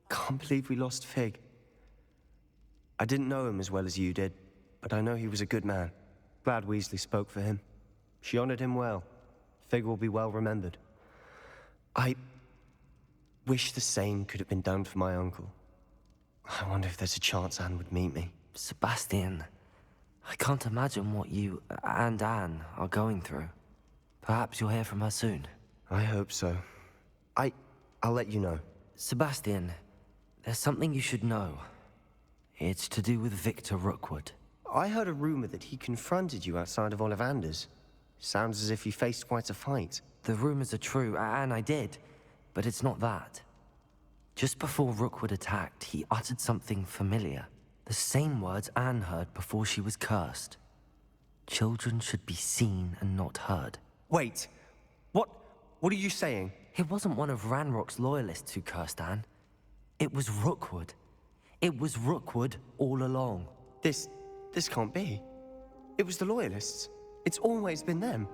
Can't believe we lost Fig. I didn't know him as well as you did, but I know he was a good man. Glad Weasley spoke for him. She honored him well. Fig will be well remembered. I wish the same could have been done for my uncle. I wonder if there's a chance Anne would meet me. Sebastian, I can't imagine what you and Anne are going through. Perhaps you'll hear from her soon. I hope so. I'll let you know. Sebastian, there's something you should know. It's to do with Victor Rookwood. I heard a rumor that he confronted you outside of Ollivander's. Sounds as if you faced quite a fight. The rumors are true, and I did, but it's not that. Just before Rookwood attacked, he uttered something familiar. The same words Anne heard before she was cursed. Children should be seen and not heard. Wait, what are you saying? It wasn't one of Ranrock's loyalists who cursed Anne. It was Rookwood. It was Rookwood all along. This can't be. It was the Loyalists. It's always been them.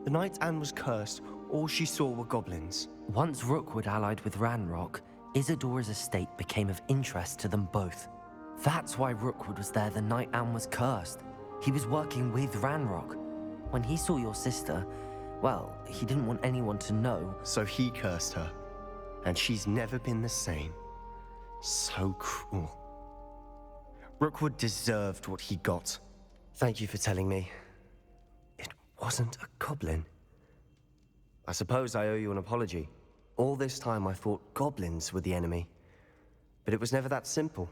The night Anne was cursed, all she saw were goblins. Once Rookwood allied with Ranrock, Isadora's estate became of interest to them both. That's why Rookwood was there the night Anne was cursed. He was working with Ranrock. When he saw your sister, well, he didn't want anyone to know. So he cursed her. And she's never been the same. So cruel. Rookwood deserved what he got. Thank you for telling me. It wasn't a goblin. I suppose I owe you an apology. All this time I thought goblins were the enemy. But it was never that simple.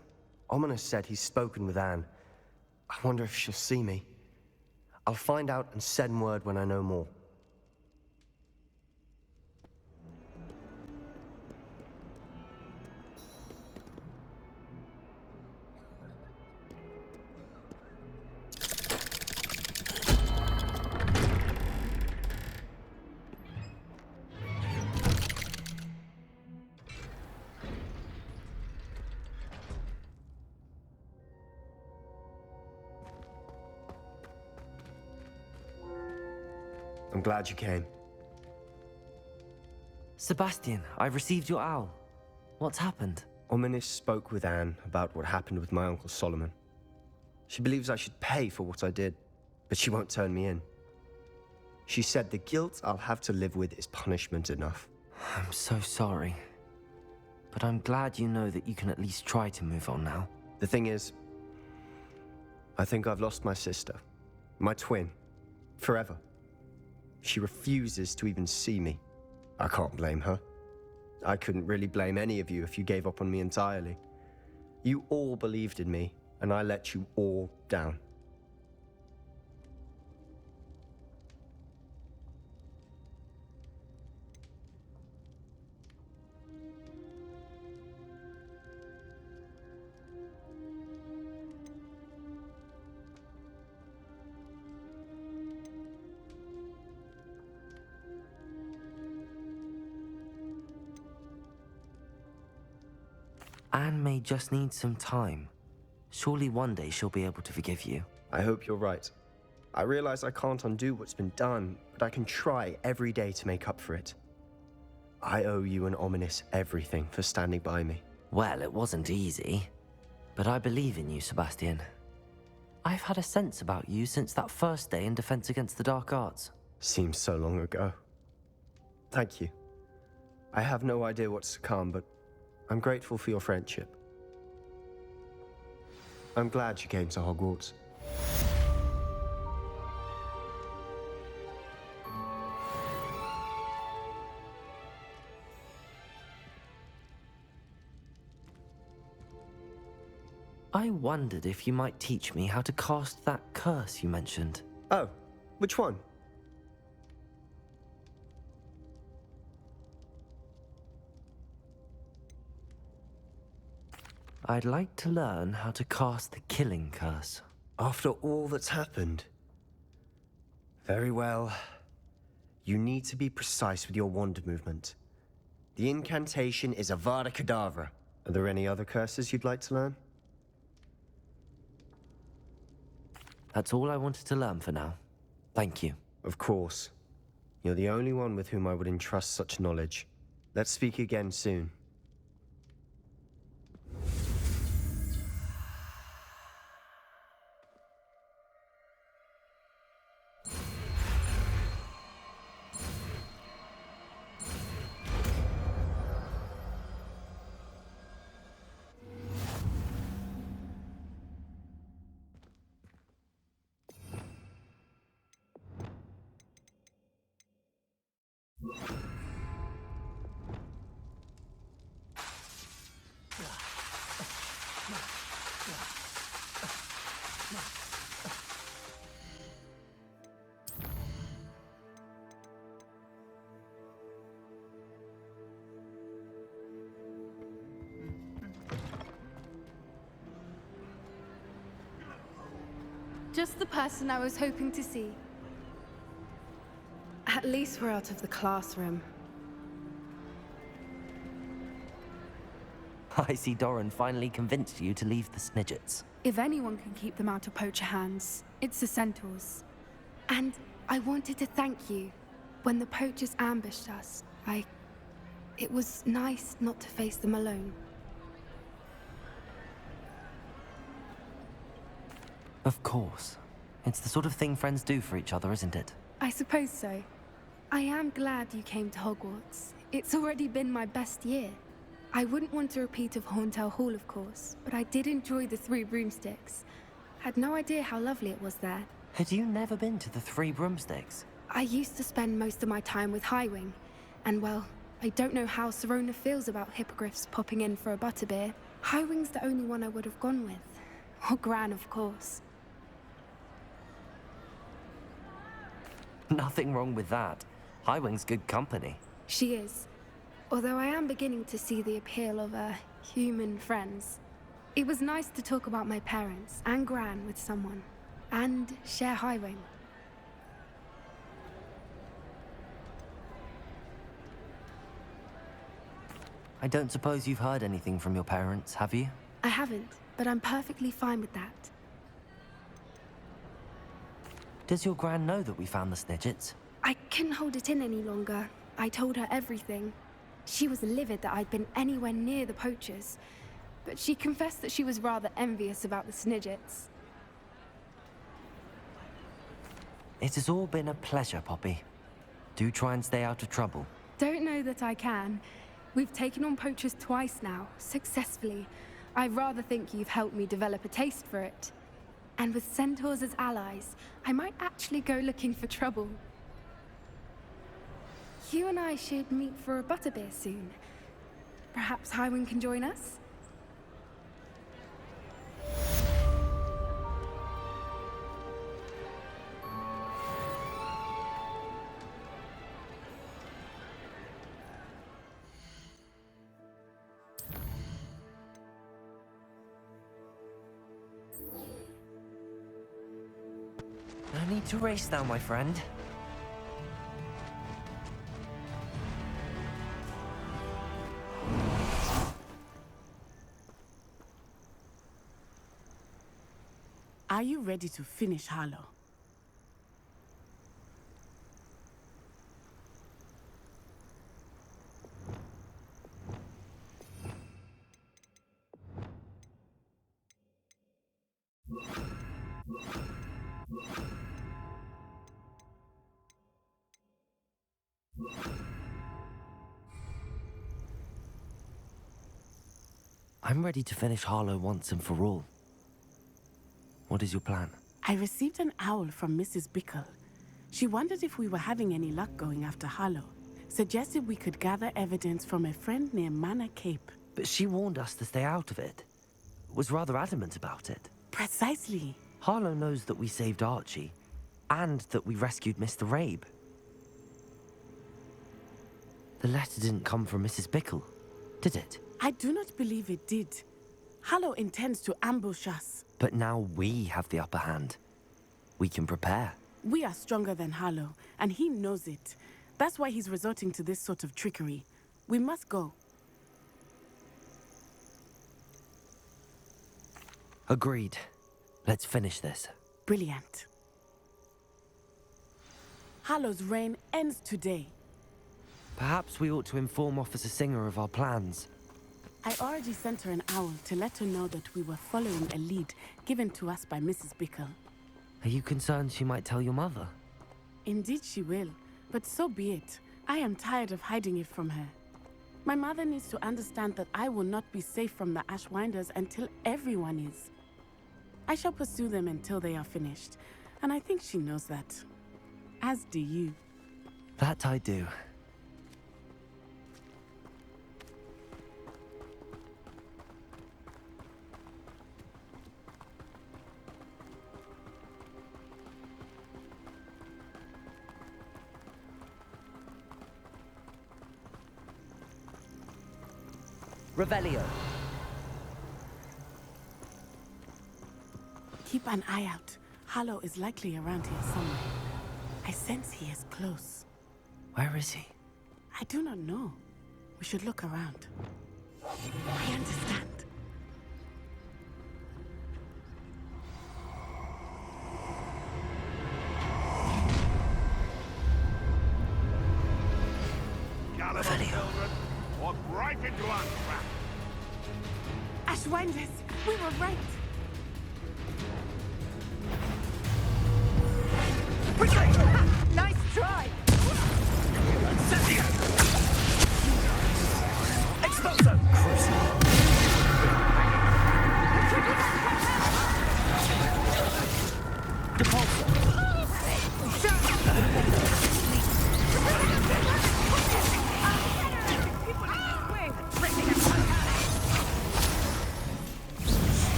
Ominis said he's spoken with Anne. I wonder if she'll see me. I'll find out and send word when I know more. I'm glad you came. Sebastian, I received your owl. What's happened? Ominis spoke with Anne about what happened with my Uncle Solomon. She believes I should pay for what I did, but she won't turn me in. She said the guilt I'll have to live with is punishment enough. I'm so sorry. But I'm glad you know that you can at least try to move on now. The thing is, I think I've lost my sister, my twin, forever. She refuses to even see me. I can't blame her. I couldn't really blame any of you if you gave up on me entirely. You all believed in me, and I let you all down. Anne may just need some time. Surely one day she'll be able to forgive you. I hope you're right. I realize I can't undo what's been done, but I can try every day to make up for it. I owe you and Ominis everything for standing by me. Well, it wasn't easy. But I believe in you, Sebastian. I've had a sense about you since that first day in Defense Against the Dark Arts. Seems so long ago. Thank you. I have no idea what's to come, but I'm grateful for your friendship. I'm glad you came to Hogwarts. I wondered if you might teach me how to cast that curse you mentioned. Oh, which one? I'd like to learn how to cast the killing curse. After all that's happened? Very well. You need to be precise with your wand movement. The incantation is Avada Kedavra. Are there any other curses you'd like to learn? That's all I wanted to learn for now. Thank you. Of course. You're the only one with whom I would entrust such knowledge. Let's speak again soon. just the person I was hoping to see. At least we're out of the classroom. I see Doran finally convinced you to leave the Snidgets. If anyone can keep them out of poacher hands, it's the Centaurs. And I wanted to thank you. When the poachers ambushed us, it was nice not to face them alone. Of course. It's the sort of thing friends do for each other, isn't it? I suppose so. I am glad you came to Hogwarts. It's already been my best year. I wouldn't want a repeat of Horntail Hall, of course, but I did enjoy the Three Broomsticks. Had no idea how lovely it was there. Had you never been to the Three Broomsticks? I used to spend most of my time with Highwing, and well, I don't know how Sirona feels about hippogriffs popping in for a butterbeer. Highwing's the only one I would have gone with. Or Gran, of course. Nothing wrong with that. Highwing's good company. She is. Although I am beginning to see the appeal of, human friends. It was nice to talk about my parents and Gran with someone. And share Highwing. I don't suppose you've heard anything from your parents, have you? I haven't, but I'm perfectly fine with that. Does your Gran know that we found the Snidgets? I couldn't hold it in any longer. I told her everything. She was livid that I'd been anywhere near the poachers, but she confessed that she was rather envious about the Snidgets. It has all been a pleasure, Poppy. Do try and stay out of trouble. Don't know that I can. We've taken on poachers twice now, successfully. I rather think you've helped me develop a taste for it. And with centaurs as allies, I might actually go looking for trouble. You and I should meet for a butterbeer soon. Perhaps Highwing can join us? No need to race now, my friend. Are you ready to finish Harlow? I'm ready to finish Harlow once and for all. What is your plan? I received an owl from Mrs. Bickle. She wondered if we were having any luck going after Harlow. Suggested we could gather evidence from a friend near Manor Cape. But she warned us to stay out of it. Was rather adamant about it. Precisely. Harlow knows that we saved Archie, and that we rescued Mr. Rabe. The letter didn't come from Mrs. Bickle, did it? I do not believe it did. Harlow intends to ambush us. But now we have the upper hand. We can prepare. We are stronger than Harlow, and he knows it. That's why he's resorting to this sort of trickery. We must go. Agreed. Let's finish this. Brilliant. Harlow's reign ends today. Perhaps we ought to inform Officer Singer of our plans. I already sent her an owl to let her know that we were following a lead given to us by Mrs. Bickle. Are you concerned she might tell your mother? Indeed she will, but so be it. I am tired of hiding it from her. My mother needs to understand that I will not be safe from the Ashwinders until everyone is. I shall pursue them until they are finished, and I think she knows that. As do you. That I do. Revelio. Keep an eye out. Harlow is likely around here somewhere. I sense he is close. Where is he? I do not know. We should look around. I understand. Gullible children, walk right into our trap. Ashwinders, we were right. Nice try! Expulso!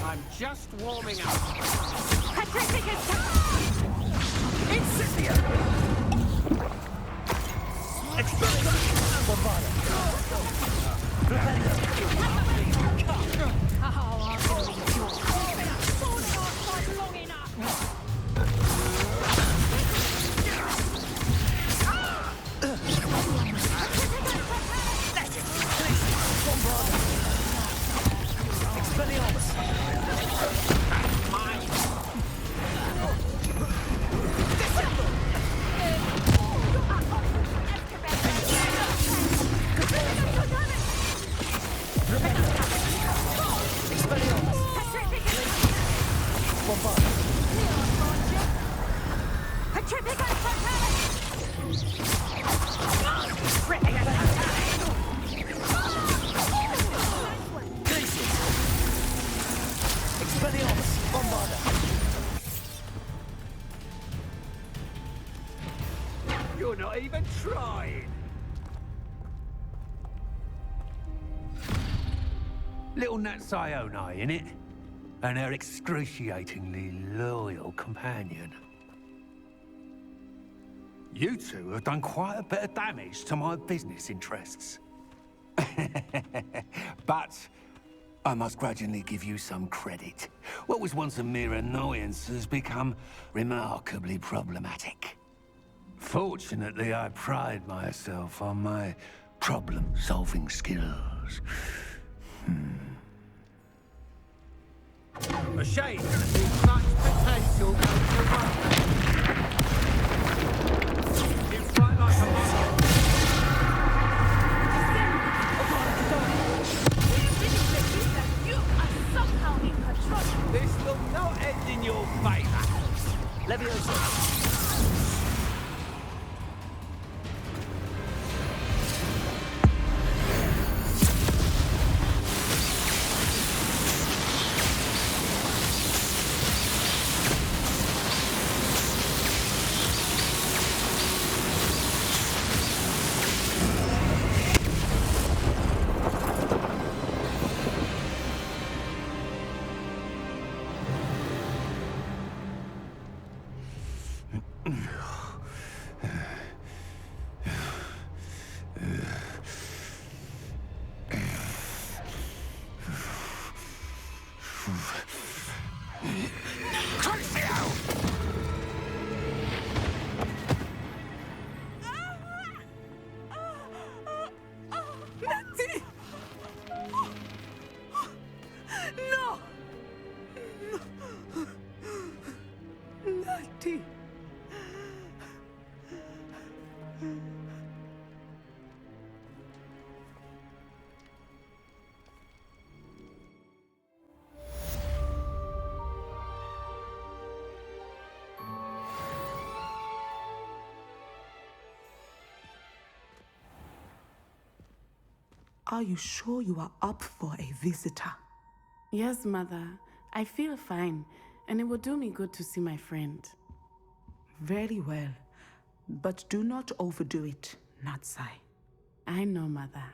I'm just warming up. Incendio! Expulso! Bombada! You're not even trying. Little Nat Sioni, innit? And her excruciatingly loyal companion. You two have done quite a bit of damage to my business interests. But I must grudgingly give you some credit. What was once a mere annoyance has become remarkably problematic. Fortunately, I pride myself on my problem-solving skills. A shame to see such potential go to waste. You fight like a monster. This will not end in your favor. Levioso! Are you sure you are up for a visitor? Yes, Mother. I feel fine, and it will do me good to see my friend. Very well. But do not overdo it, Natsai. I know, Mother.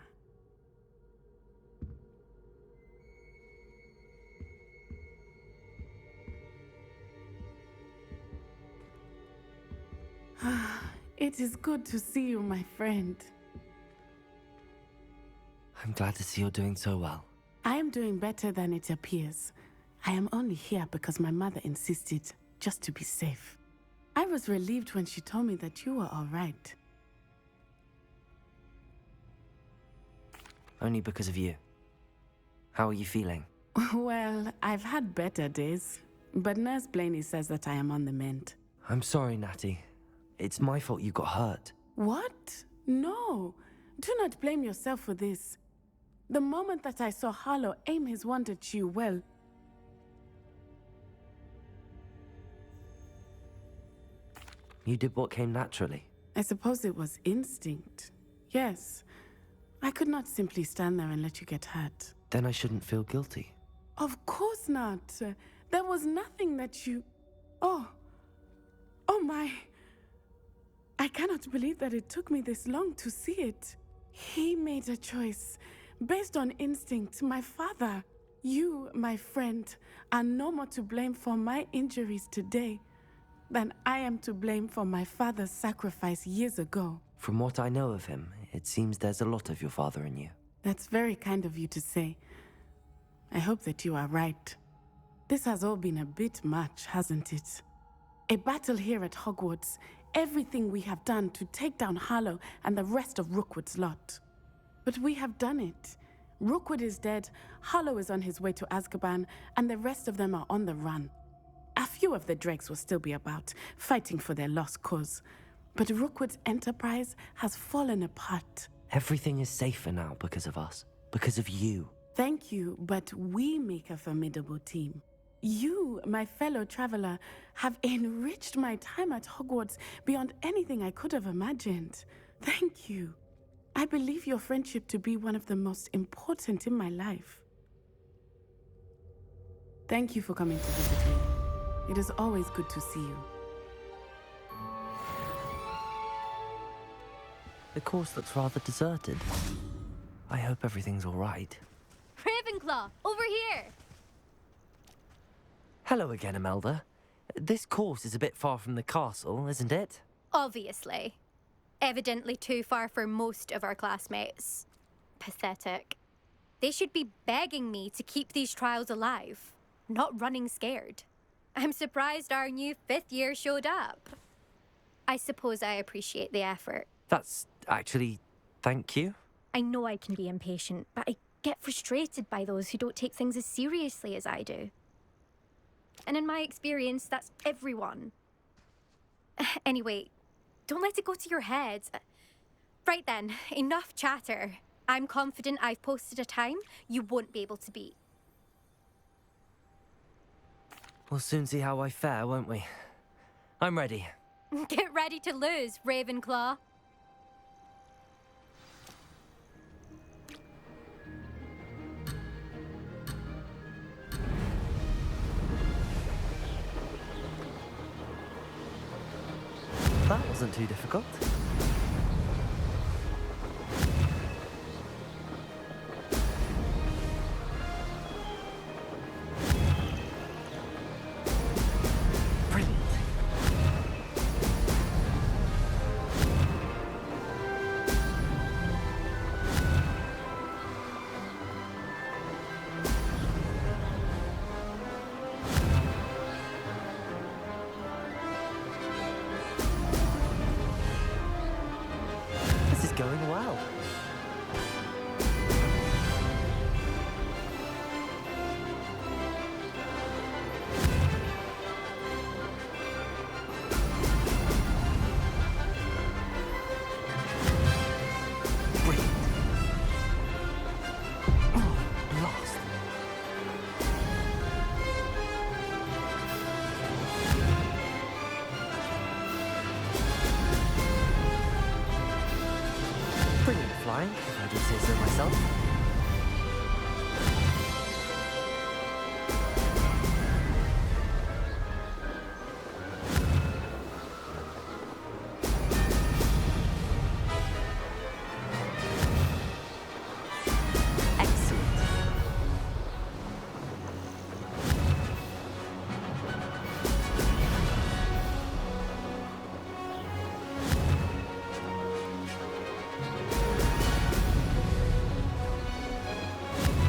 It is good to see you, my friend. I'm glad to see you're doing so well. I am doing better than it appears. I am only here because my mother insisted, just to be safe. I was relieved when she told me that you were all right. Only because of you. How are you feeling? Well, I've had better days, but Nurse Blaney says that I am on the mend. I'm sorry, Natty. It's my fault you got hurt. What? No. Do not blame yourself for this. The moment that I saw Harlow aim his wand at you, well... You did what came naturally. I suppose it was instinct. Yes. I could not simply stand there and let you get hurt. Then I shouldn't feel guilty. Of course not. There was nothing that you... Oh. Oh my. I cannot believe that it took me this long to see it. He made a choice. Based on instinct, my father. You, my friend, are no more to blame for my injuries today than I am to blame for my father's sacrifice years ago. From what I know of him, it seems there's a lot of your father in you. That's very kind of you to say. I hope that you are right. This has all been a bit much, hasn't it? A battle here at Hogwarts, everything we have done to take down Harlow and the rest of Rookwood's lot. But we have done it. Rookwood is dead, Harlow is on his way to Azkaban, and the rest of them are on the run. A few of the Drakes will still be about, fighting for their lost cause. But Rookwood's enterprise has fallen apart. Everything is safer now because of us. Because of you. Thank you, but we make a formidable team. You, my fellow traveler, have enriched my time at Hogwarts beyond anything I could have imagined. Thank you. I believe your friendship to be one of the most important in my life. Thank you for coming to visit me. It is always good to see you. The course looks rather deserted. I hope everything's all right. Ravenclaw, over here! Hello again, Imelda. This course is a bit far from the castle, isn't it? Obviously. Evidently too far for most of our classmates. Pathetic. They should be begging me to keep these trials alive, not running scared. I'm surprised our new 5th year showed up. I suppose I appreciate the effort. That's actually... thank you. I know I can be impatient, but I get frustrated by those who don't take things as seriously as I do. And in my experience, that's everyone. Anyway, don't let it go to your head. Right then, enough chatter. I'm confident I've posted a time you won't be able to beat. We'll soon see how I fare, won't we? I'm ready. Get ready to lose, Ravenclaw. That wasn't too difficult. Brilliant. This is going well. Brilliant. Oh, blast. Brilliant flying, if I do say so myself. Excellent.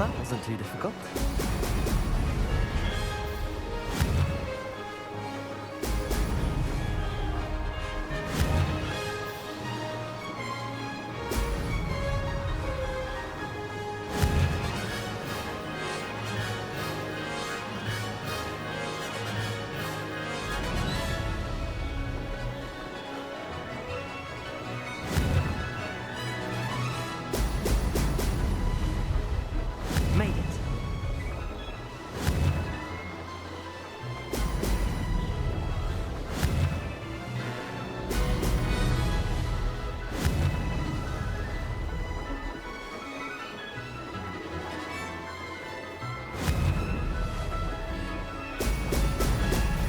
That wasn't too difficult. Made it.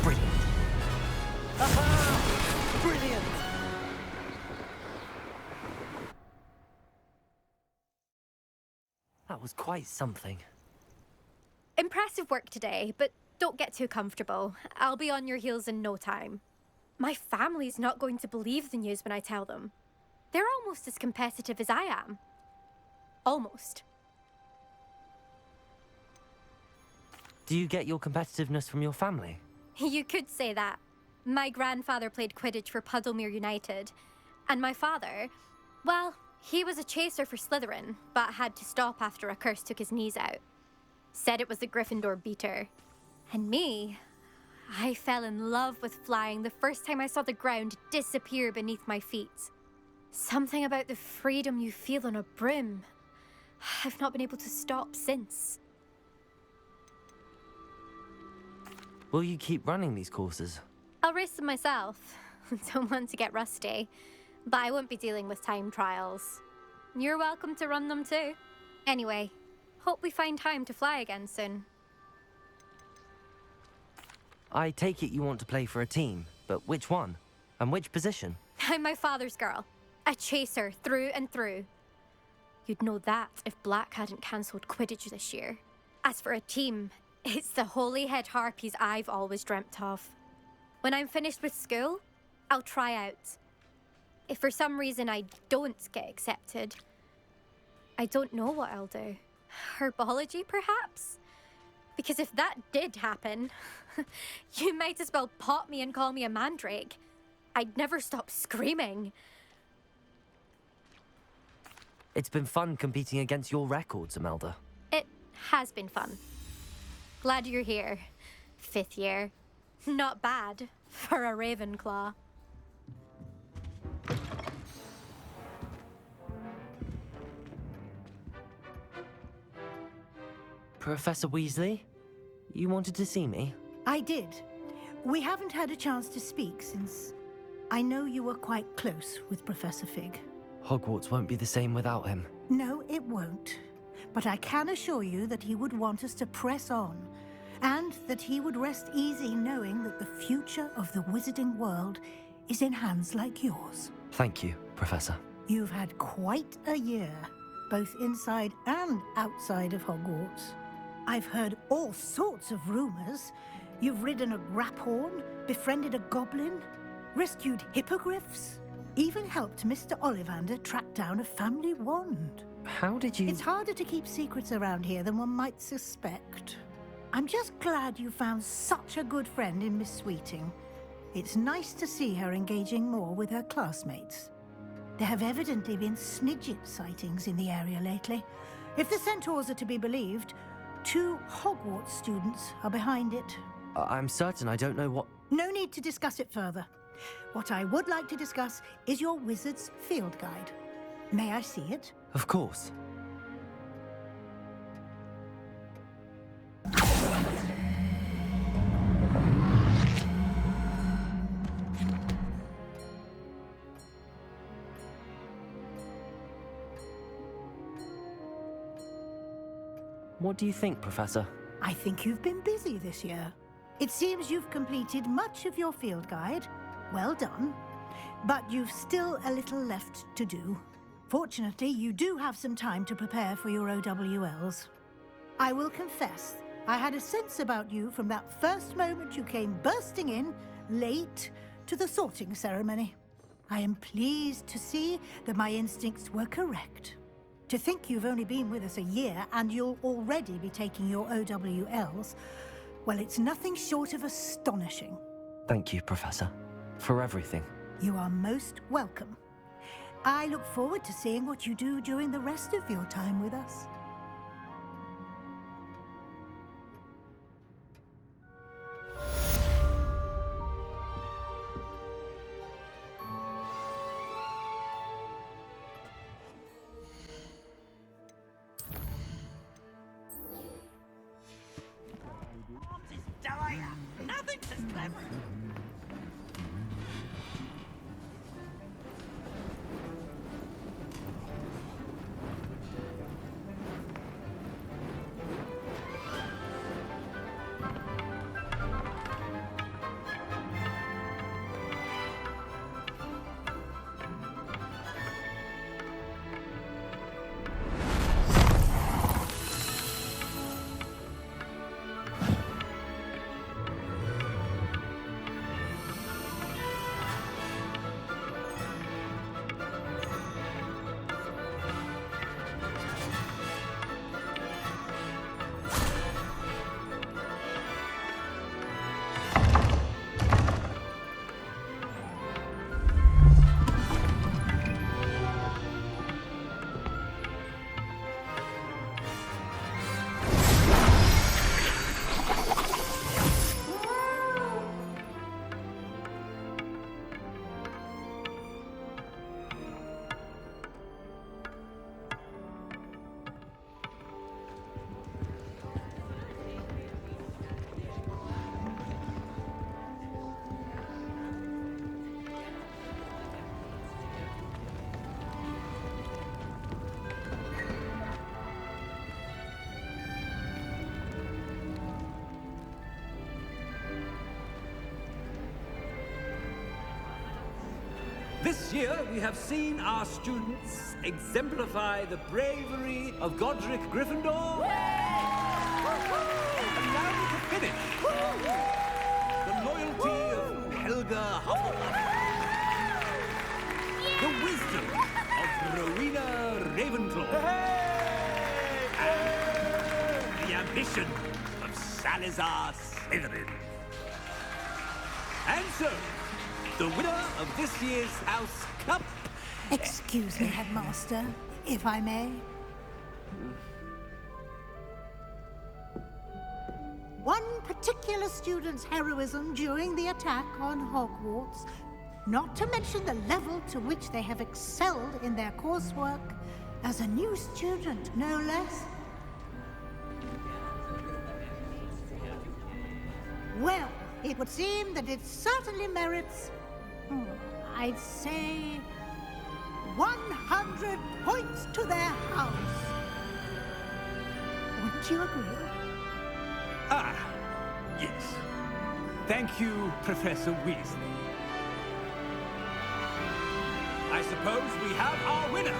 Brilliant. Aha! Brilliant! That was quite something. Impressive work today, but don't get too comfortable. I'll be on your heels in no time. My family's not going to believe the news when I tell them. They're almost as competitive as I am. Almost. Do you get your competitiveness from your family? You could say that. My grandfather played Quidditch for Puddlemere United. And my father, well, he was a chaser for Slytherin, but had to stop after a curse took his knees out. Said it was the Gryffindor beater. And me, I fell in love with flying the first time I saw the ground disappear beneath my feet. Something about the freedom you feel on a broom. I've not been able to stop since. Will you keep running these courses? I'll race them myself. Don't want to get rusty. But I won't be dealing with time trials. You're welcome to run them too. Anyway, hope we find time to fly again soon. I take it you want to play for a team, but which one? And which position? I'm my father's girl. A chaser through and through. You'd know that if Black hadn't cancelled Quidditch this year. As for a team, it's the Holyhead Harpies I've always dreamt of. When I'm finished with school, I'll try out. If for some reason I don't get accepted, I don't know what I'll do. Herbology, perhaps? Because if that did happen, you might as well pot me and call me a mandrake. I'd never stop screaming. It's been fun competing against your records, Imelda. It has been fun. Glad you're here. 5th year. Not bad for a Ravenclaw. Professor Weasley? You wanted to see me? I did. We haven't had a chance to speak since I know you were quite close with Professor Fig. Hogwarts won't be the same without him. No, it won't. But I can assure you that he would want us to press on, and that he would rest easy knowing that the future of the wizarding world is in hands like yours. Thank you, Professor. You've had quite a year, both inside and outside of Hogwarts. I've heard all sorts of rumors. You've ridden a Graphorn, befriended a goblin, rescued hippogriffs, even helped Mr. Ollivander track down a family wand. How did you... It's harder to keep secrets around here than one might suspect. I'm just glad you found such a good friend in Miss Sweeting. It's nice to see her engaging more with her classmates. There have evidently been Snidget sightings in the area lately. If the Centaurs are to be believed, 2 Hogwarts students are behind it. I'm certain I don't know what... No need to discuss it further. What I would like to discuss is your wizard's field guide. May I see it? Of course. What do you think, Professor? I think you've been busy this year. It seems you've completed much of your field guide. Well done. But you've still a little left to do. Fortunately, you do have some time to prepare for your OWLs. I will confess, I had a sense about you from that first moment you came bursting in, late, to the sorting ceremony. I am pleased to see that my instincts were correct. To think you've only been with us a year and you'll already be taking your OWLs, well, it's nothing short of astonishing. Thank you, Professor, for everything. You are most welcome. I look forward to seeing what you do during the rest of your time with us. Nothing says clever. This year, we have seen our students exemplify the bravery of Godric Gryffindor. And now to finish, the loyalty of Helga Hufflepuff. The wisdom of Rowena Ravenclaw. And the ambition of Salazar Slytherin. And so, the winner of this year's House Cup... Excuse me, Headmaster, if I may. One particular student's heroism during the attack on Hogwarts, not to mention the level to which they have excelled in their coursework, as a new student, no less. Well, it would seem that it certainly merits... I'd say 100 points to their house. Wouldn't you agree? Ah, yes. Thank you, Professor Weasley. I suppose we have our winner.